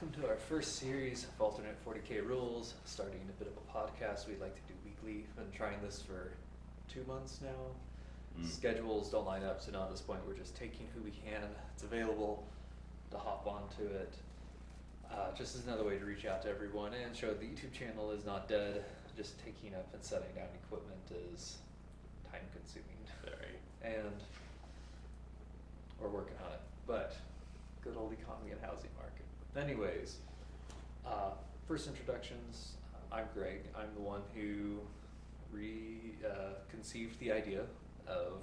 welcome to our first series of Alternate 40K Rules, starting a bit of a podcast we'd like to do weekly. Been trying this for 2 months now. Schedules don't line up, so now at this point we're just taking who we can. It's available to hop onto it. Just as another way to reach out to everyone and show the YouTube channel is not dead. Just taking up and setting down equipment is time consuming. Very. And we're working on it, but good old economy and housing market. Anyways, first introductions. I'm Greg. I'm the one who conceived the idea of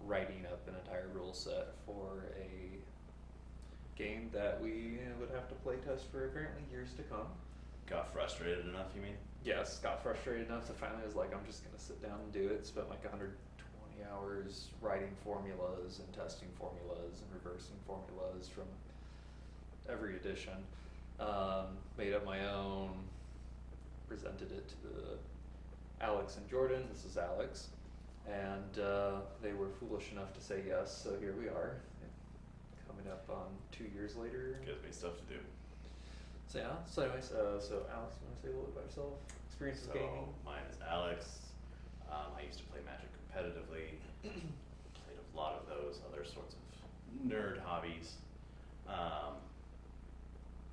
writing up an entire rule set for a game that we would have to play test for apparently years to come. Got frustrated enough, you mean? Yes, got frustrated enough to finally was like, I'm just gonna sit down and do it. Spent like 120 hours writing formulas and testing formulas and reversing formulas from every edition. Made up my own, presented it to Alex and Jordan. This is Alex. And they were foolish enough to say yes, so here we are. Coming up on 2 years later. Gives me stuff to do. So yeah, so anyways, so Alex, you wanna say a little bit about yourself? Experiences gaming? Mine is Alex. I used to play Magic competitively. Played a lot of those other sorts of nerd hobbies.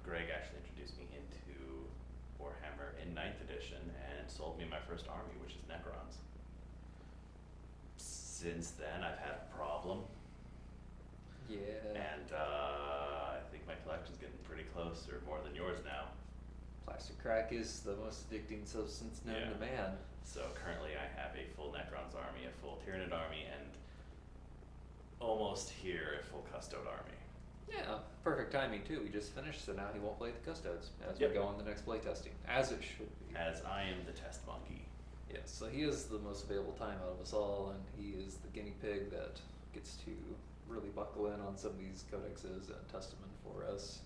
Greg actually introduced me into Warhammer in 9th edition and sold me my first army, which is Necrons. Since then, I've had a problem. Yeah. And I think my collection's getting pretty close, or more than yours now. Plastic crack is the most addicting substance known to man. So currently I have a full Necrons army, a full Tyranid army, and almost here a full Custode army. Yeah, perfect timing too. We just finished, so now he won't play the Custodes as Yep. we go on the next playtesting, as it should be. As I am the test monkey. Yes, so he is the most available time out of us all, and he is the guinea pig that gets to really buckle in on some of these codexes and test them in for us.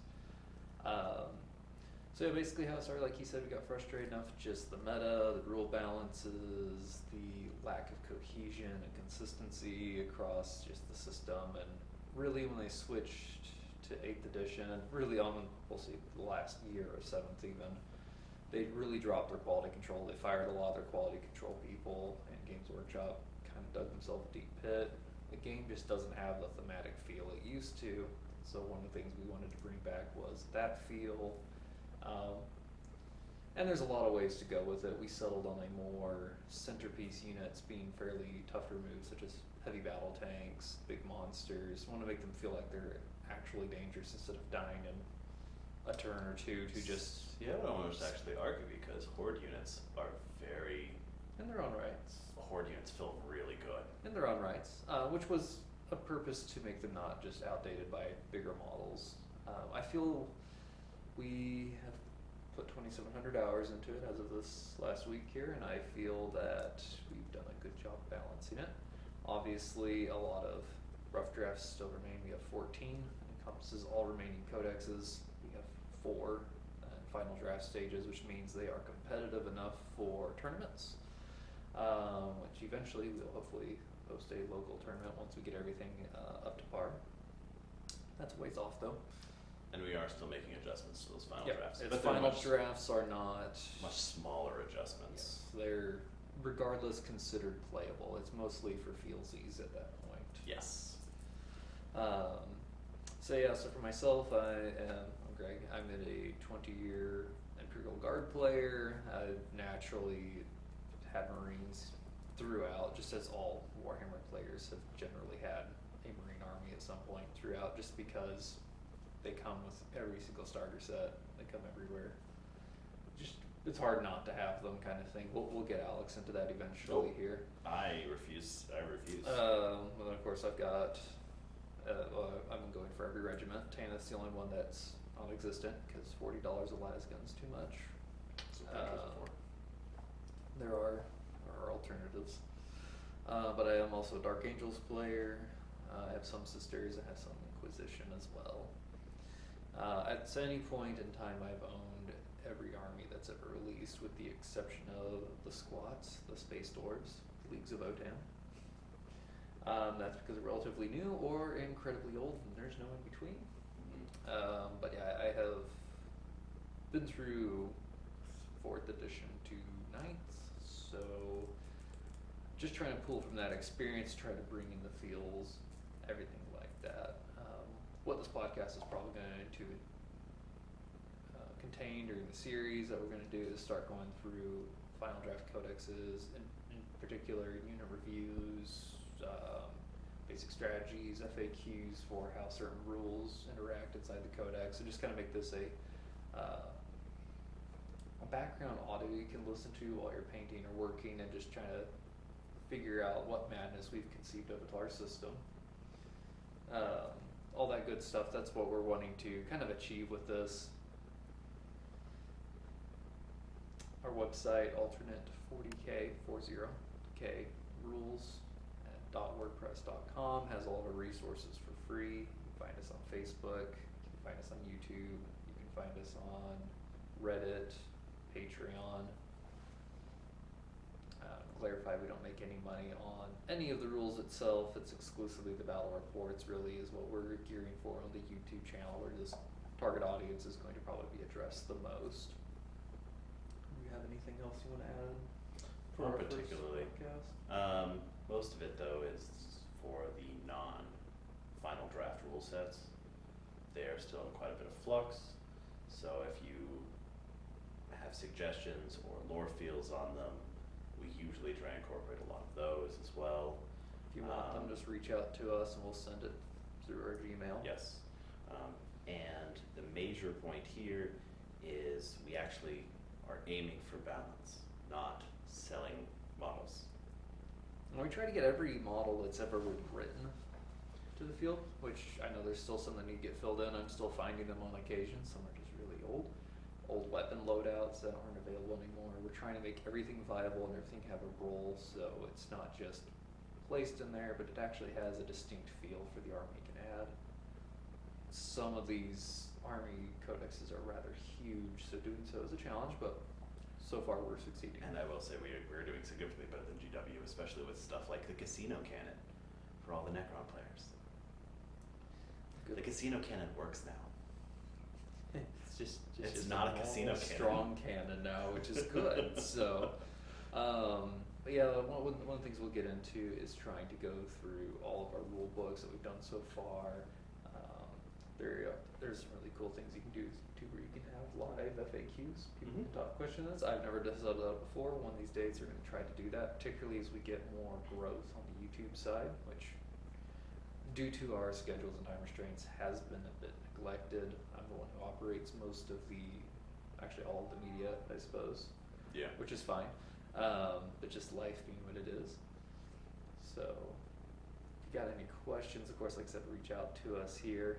So yeah, basically how it started, like he said, we got frustrated enough with just the meta, the rule balances, the lack of cohesion and consistency across just the system, and really when they switched to 8th edition, and really on, we'll see, the last year or 7th even, they really dropped their quality control. They fired a lot of their quality control people, and Games Workshop kind of dug themselves a deep pit. The game just doesn't have the thematic feel it used to, so one of the things we wanted to bring back was that feel. And there's a lot of ways to go with it. We settled on a more centerpiece units being fairly tough to remove, such as heavy battle tanks, big monsters. We want to make them feel like they're actually dangerous instead of dying in a turn or two to just... Yeah, I would almost actually argue because Horde units are very... in their own rights. Horde units feel really good. In their own rights, which was a purpose to make them not just outdated by bigger models. I feel we have put 2,700 hours into it as of this last week here, and I feel that we've done a good job balancing it. Obviously, a lot of rough drafts still remain. We have 14, encompasses all remaining codexes. We have 4 final draft stages, which means they are competitive enough for tournaments, which eventually we'll hopefully host a local tournament once we get everything up to par. That's a ways off though. And we are still making adjustments to those final drafts. The But they're final much, drafts are not... much smaller adjustments. Yes, they're regardless considered playable. It's mostly for feelsies at that point. Yes. So yeah, so for myself, I'm Greg. I'm a 20-year Imperial Guard player. I've naturally had Marines throughout, just as all Warhammer players have generally had a Marine army at some point throughout, just because they come with every single starter set. They come everywhere. Just it's hard not to have them, kind of thing. We'll get Alex into that eventually here. I refuse. Well, of course, I've got. I'm going for every regiment. Tana's the only one that's non-existent because $40 a lasgun's too much. There are alternatives, but I am also a Dark Angels player. I have some sisters. I have some Inquisition as well. At any point in time, I've owned every army that's ever released, with the exception of the Squats, the Space Dwarves, Leagues of Otan. That's because they're relatively new or incredibly old, and there's no in between. But yeah, I have been through 4th edition to 9th, so just trying to pull from that experience, try to bring in the feels, everything like that. What this podcast is probably going to contain during the series that we're going to do is start going through final draft codexes, in particular unit reviews, basic strategies, FAQs for how certain rules interact inside the codex, and just kind of make this a background audio you can listen to while you're painting or working, and just trying to figure out what madness we've conceived of with our system. All that good stuff, that's what we're wanting to kind of achieve with this. Our website, alternate 40k rules at .wordpress.com, has all of our resources for free. You can find us on Facebook, you can find us on YouTube, you can find us on Reddit, Patreon. Clarify, we don't make any money on any of the rules itself. It's exclusively the battle reports, really, is what we're gearing for on the YouTube channel, where this target audience is going to probably be addressed the most. Do you have anything else you want to add for Not our first particularly. podcast? Most of it, though, is for the non-final draft rule sets. They are still in quite a bit of flux, so if you have suggestions or lore feels on them, we usually try and incorporate a lot of those as well. If you want them, just reach out to us and we'll send it through our Gmail. Yes. And the major point here is we actually are aiming for balance, not selling models. And we try to get every model that's ever been written to the field, which I know there's still some that need to get filled in. I'm still finding them on occasion. Some are just really old weapon loadouts that aren't available anymore. We're trying to make everything viable and everything have a role, so it's not just placed in there, but it actually has a distinct feel for the army it can add. Some of these army codexes are rather huge, so doing so is a challenge, but so far we're succeeding. And I will say we're doing significantly better than GW, especially with stuff like the casino cannon for all the Necron players. Good. The casino cannon works now. It's It's just not a normal casino cannon. strong cannon now, which is good. So, but yeah, one of the things we'll get into is trying to go through all of our rule books that we've done so far. There's some really cool things you can do too, where you can have live FAQs. People can talk questions. I've never done that before. One of these days, we're going to try to do that, particularly as we get more growth on the YouTube side, which, due to our schedules and time restraints, has been a bit neglected. I'm the one who operates most of actually all of the media, I suppose. Yeah. Which is fine. But just life being what it is. So, if you got any questions, of course, like I said, reach out to us here.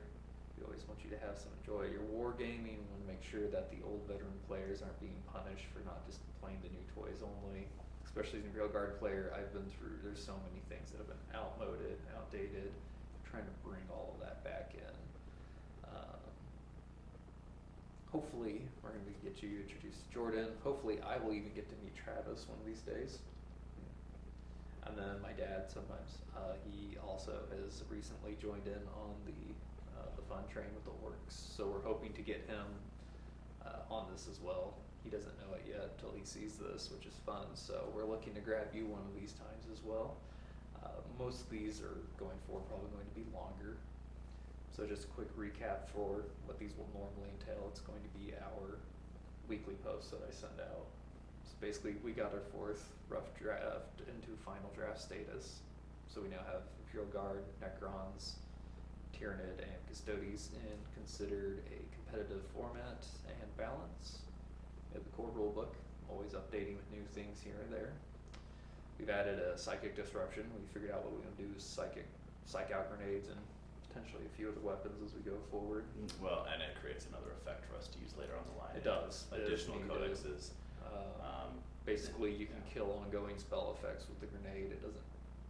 We always want you to have some enjoy your wargaming. We want to make sure that the old veteran players aren't being punished for not just playing the new toys only. Especially as an Imperial Guard player, I've been through, there's so many things that have been outmoded, outdated. I'm trying to bring all of that back in. Hopefully, we're going to get you introduced to Jordan. Hopefully, I will even get to meet Travis one of these days. And then my dad sometimes, he also has recently joined in on the fun train with the orcs. So we're hoping to get him on this as well. He doesn't know it yet until he sees this, which is fun. So we're looking to grab you one of these times as well. Most of these are going forward probably going to be longer. So just a quick recap for what these will normally entail. It's going to be our weekly posts that I send out. So basically, we got our 4th rough draft into final draft status. So we now have Imperial Guard, Necrons, Tyranid, and Custodes in considered a competitive format and balance. We have the core rulebook, always updating with new things here and there. We've added a Psychic Disruption. We figured out what we're going to do is psych out grenades and potentially a few other weapons as we go forward. Well, and it creates another effect for us to use later on the line. It does. Additional codexes. Basically, you can kill ongoing spell effects with the grenade. It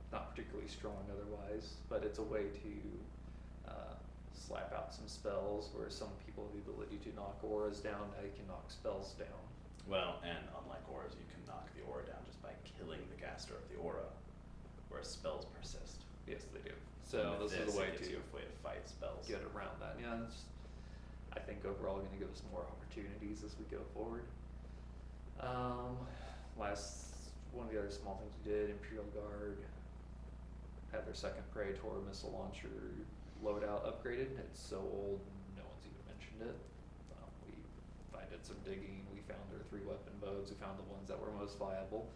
not particularly strong otherwise, but it's a way to slap out some spells, where some people have the ability to knock auras down. Now you can knock spells down. Well, and unlike auras, you can knock the aura down just by killing the caster of the aura, whereas spells persist. Yes, they do. So And with this is a way it gives to you a way to fight spells. get around that. Yeah, I think overall gonna give us more opportunities as we go forward. One of the other small things we did, Imperial Guard had their second Praetor missile launcher loadout upgraded. It's so old, no one's even mentioned it. I did some digging, we found their 3 weapon modes, we found the ones that were most viable.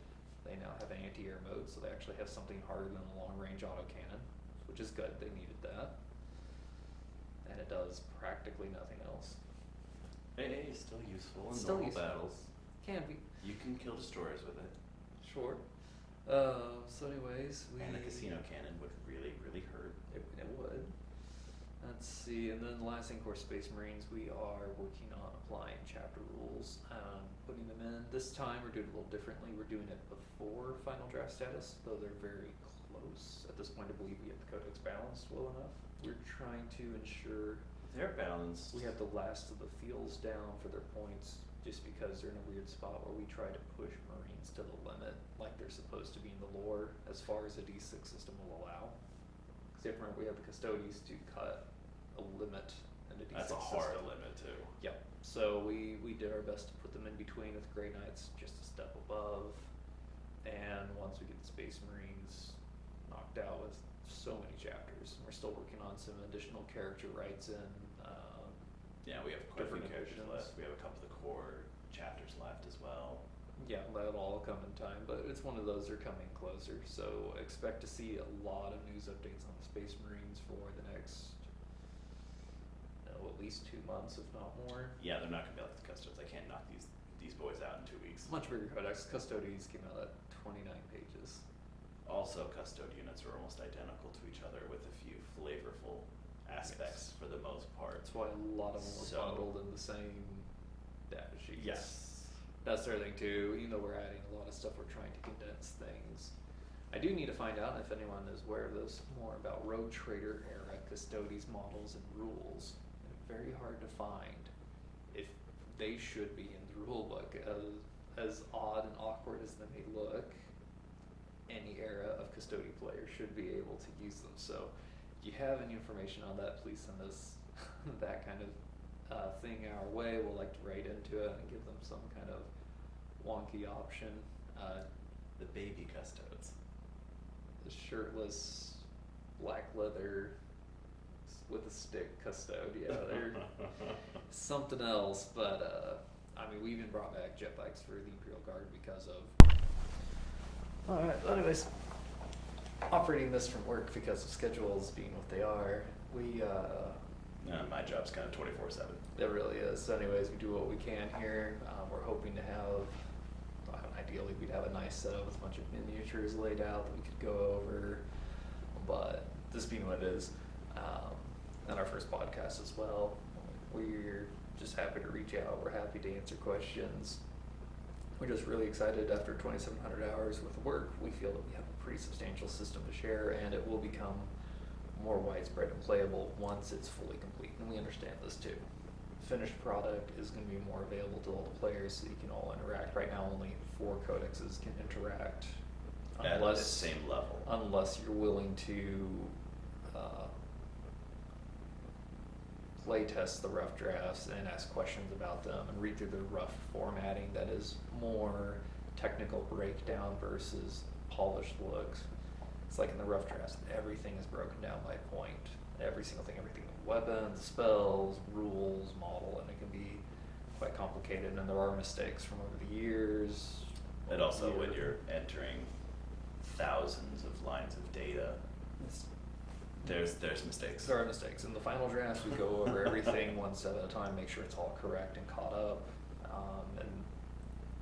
They now have anti-air mode, so they actually have something harder than a long-range autocannon, which is good, they needed that. And it does practically nothing else. Hey, still useful in Still normal useful. battles. Can be. You can kill destroyers with it. Sure. So anyways, And a casino cannon would really, really hurt. It would. Let's see, and then the last thing, of course, Space Marines, we are working on applying chapter rules, putting them in. This time we're doing it a little differently. We're doing it before final draft status, though they're very close. At this point, I believe we have the codex balanced well enough. We're trying to ensure They're balanced. we have the last of the fields down for their points, just because they're in a weird spot where we try to push Marines to the limit, like they're supposed to be in the lore, as far as a D6 system will allow. Because you have to remember, we have the Custodes to cut a limit in a D6 That's a hard system. limit too. Yep, so we did our best to put them in between with Grey Knights, just a step above. And once we get the Space Marines knocked out with so many chapters, we're still working on some additional character rights in, Yeah, we have quite a few different characters editions. left. We have a couple of the core chapters left as well. Yeah, that'll all come in time, but it's one of those that are coming closer, so expect to see a lot of news updates on the Space Marines for the next, at least 2 months, if not more. Yeah, they're not gonna be like the Custodes. I can't knock these boys out in 2 weeks. Much bigger codex. Custodes came out at 29 pages. Also, Custode units are almost identical to each other with a few flavorful aspects for the most part. That's why a lot of them were So- bundled in the same data sheets. Yes. That's the other thing too, even though we're adding a lot of stuff, we're trying to condense things. I do need to find out, if anyone is aware of this, more about Rogue Trader era Custodes models and rules. They're very hard to find. If they should be in the rule book, as odd and awkward as they may look, any era of Custodian player should be able to use them. So if you have any information on that, please send us that kind of thing our way. We'll like to write into it and give them some kind of wonky option. The baby Custodes. The shirtless, black leather, with a stick custode, yeah, they're something else. But I mean, we even brought back jet bikes for the Imperial Guard because of. Alright, anyways, operating this from work because of schedules being what they are, we My job's kind of 24/7. it really is. So anyways, we do what we can here. We're hoping to have, ideally we'd have a nice setup with a bunch of miniatures laid out that we could go over, but this being what it is, and our first podcast as well, we're just happy to reach out, we're happy to answer questions. We're just really excited. After 2,700 hours worth of work, we feel that we have a pretty substantial system to share, and it will become more widespread and playable once it's fully complete, and we understand this too. Finished product is going to be more available to all the players, so you can all interact. Right now, only 4 codexes can interact, At the same level. unless you're willing to play test the rough drafts and ask questions about them and read through the rough formatting that is more technical breakdown versus polished looks. It's like in the rough drafts, everything is broken down by point. Every single thing, everything, weapons, spells, rules, model, and it can be quite complicated, and there are mistakes from over the years. And also year. when you're entering thousands of lines of data, It's- there's mistakes. There are mistakes. In the final drafts, we go over everything one step at a time, make sure it's all correct and caught up, and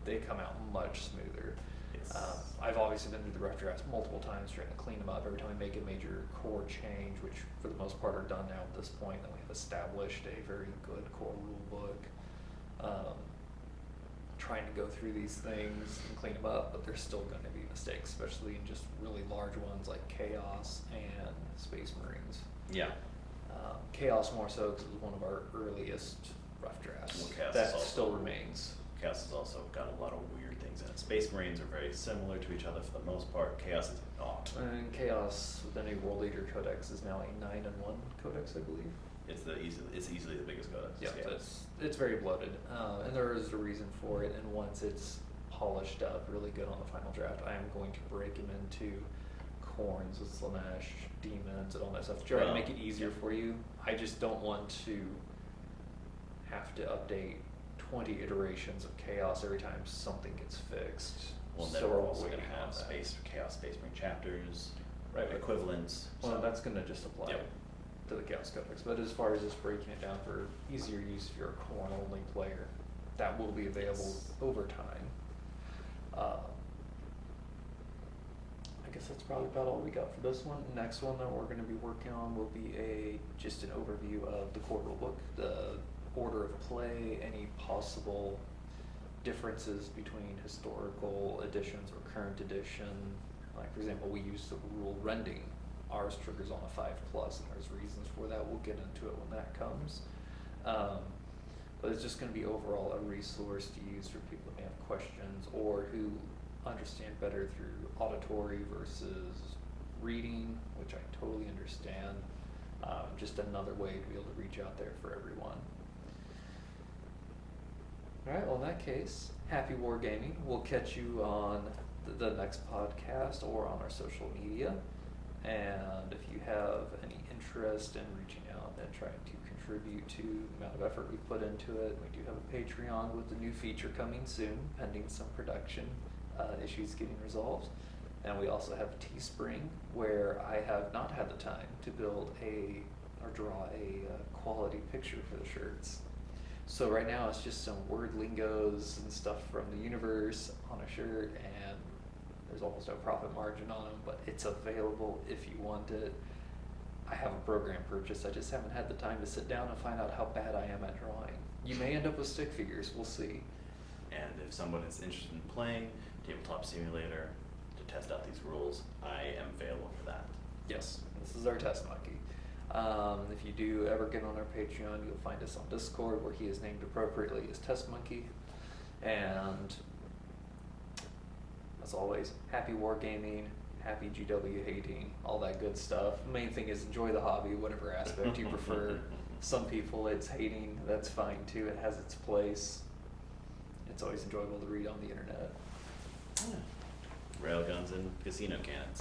they come out much smoother. Yes. I've obviously been through the rough drafts multiple times trying to clean them up every time we make a major core change, which for the most part are done now at this point, that we have established a very good core rule book. Trying to go through these things and clean them up, but there's still going to be mistakes, especially in just really large ones like Chaos and Space Marines. Yeah. Chaos more so because it was one of our earliest rough drafts. Well, Chaos that is also- still remains. Chaos has also got a lot of weird things in it. Space Marines are very similar to each other for the most part. Chaos is not. And Chaos with the new World Leader Codex is now a 9-1 codex, I believe. It's easily the biggest go to Yeah, scale. it's very bloated, and there is a reason for it, and once it's polished up really good on the final draft, I am going to break him into corns with Slanesh, demons, and all that stuff to try to Well, make it easier yeah. for you. I just don't want to have to update 20 iterations of chaos every time something gets fixed. Well, then So we're also waiting gonna on have that. Chaos Space Marine chapters, Right, but- equivalents. Well, so- that's gonna just apply Yep. to the Chaos Codex, but as far as just breaking it down for easier use if you're a corn only player, that will be available Yes. over time. I guess that's probably about all we got for this one. Next one that we're gonna be working on will be just an overview of the core rulebook, the order of play, any possible differences between historical editions or current edition. Like, for example, we use the rule rending. Ours triggers on a 5+, and there's reasons for that. We'll get into it when that comes. But it's just gonna be overall a resource to use for people that may have questions or who understand better through auditory versus reading, which I totally understand. Just another way to be able to reach out there for everyone. Alright, well in that case, happy wargaming. We'll catch you on the next podcast or on our social media. And if you have any interest in reaching out and trying to contribute to the amount of effort we put into it, we do have a Patreon with a new feature coming soon, pending some production issues getting resolved. And we also have Teespring, where I have not had the time to build or draw a quality picture for the shirts. So right now it's just some word lingos and stuff from the universe on a shirt, and there's almost no profit margin on them, but it's available if you want it. I have a program purchase, I just haven't had the time to sit down and find out how bad I am at drawing. You may end up with stick figures, we'll see. And if someone is interested in playing Tabletop Simulator to test out these rules, I am available for that. Yes, this is our test monkey. If you do ever get on our Patreon, you'll find us on Discord, where he is named appropriately as Test Monkey. And as always, happy wargaming, happy GW hating, all that good stuff. The main thing is enjoy the hobby, whatever aspect you prefer. Some people it's hating, that's fine too, it has its place. It's always enjoyable to read on the internet. Railguns and casino cannons.